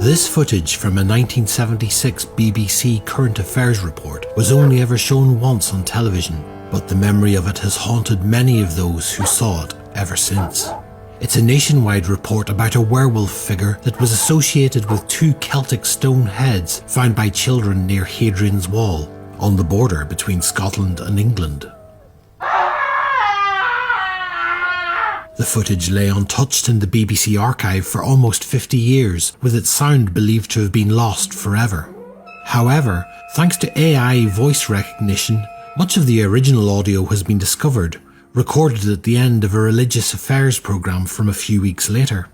This footage from a 1976 BBC Current Affairs report was only ever shown once on television, but the memory of it has haunted many of those who saw it ever since. It's a nationwide report about a werewolf figure that was associated with two Celtic stone heads found by children near Hadrian's Wall, on the border between Scotland and England. The footage lay untouched in the BBC archive for almost 50 years, with its sound believed to have been lost forever. However, thanks to AI voice recognition, much of the original audio has been discovered, recorded at the end of a religious affairs programme from a few weeks later.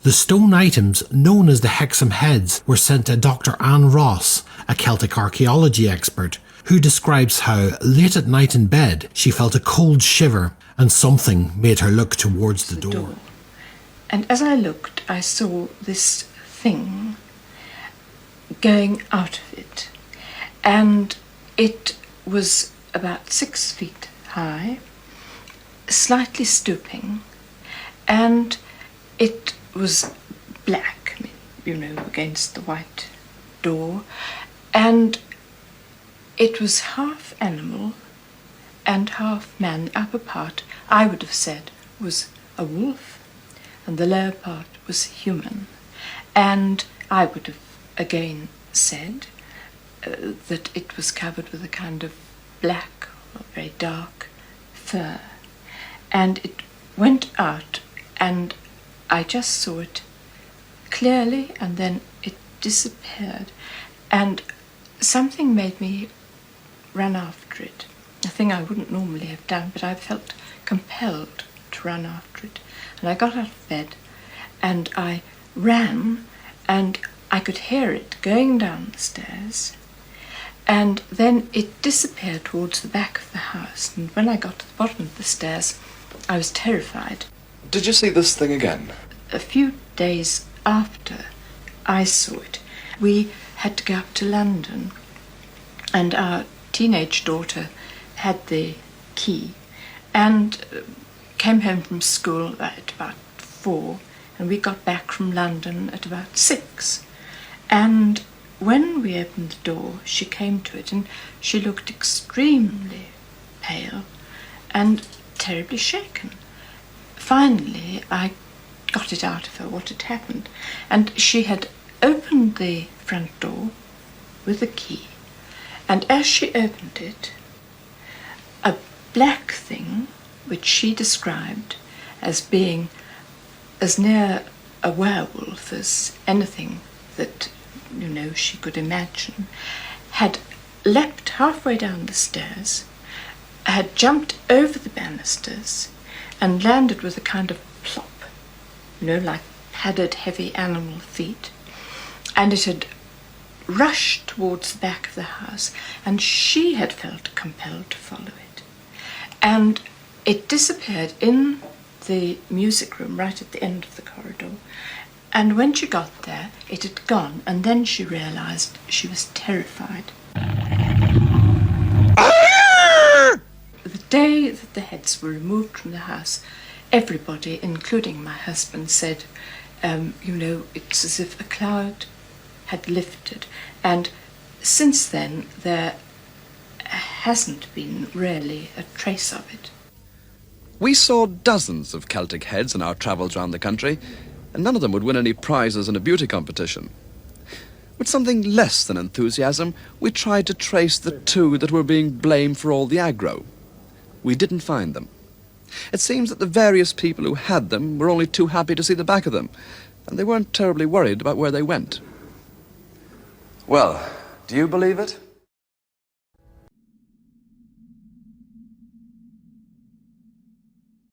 The stone items, known as the Hexam heads, were sent to Dr. Anne Ross, a Celtic archaeology expert, who describes how, late at night in bed, she felt a cold shiver and something made her look towards the door. And as I looked, I saw this thing going out of it. And it was about 6 feet high, slightly stooping, and it was black, against the white door, and it was half animal and half man. The upper part, I would have said, was a wolf, and the lower part was human. And I would have again said that it was covered with a kind of black or very dark fur. And it went out, and I just saw it clearly, and then it disappeared. And something made me run after it, a thing I wouldn't normally have done, but I felt compelled to run after it. And I got out of bed, and I ran, and I could hear it going down the stairs. And then it disappeared towards the back of the house, and when I got to the bottom of the stairs, I was terrified. Did you see this thing again? A few days after I saw it, we had to go up to London, and our teenage daughter had the key and came home from school at about 4, and we got back from London at about 6. And when we opened the door, she came to it, and she looked extremely pale and terribly shaken. Finally, I got it out of her what had happened, and she had opened the front door with the key, and as she opened it, a black thing, which she described as being as near a werewolf as anything that, she could imagine, had leapt halfway down the stairs, had jumped over the banisters, and landed with a kind of plop, like padded heavy animal feet, and it had rushed towards the back of the house, and she had felt compelled to follow it. And it disappeared in the music room right at the end of the corridor, and when she got there, it had gone, and then she realised she was terrified. The day that the heads were removed from the house, everybody, including my husband, said, it's as if a cloud had lifted. And since then, there hasn't been really a trace of it. We saw dozens of Celtic heads in our travels around the country, and none of them would win any prizes in a beauty competition. With something less than enthusiasm, we tried to trace the two that were being blamed for all the aggro. We didn't find them. It seems that the various people who had them were only too happy to see the back of them, and they weren't terribly worried about where they went. Well, do you believe it?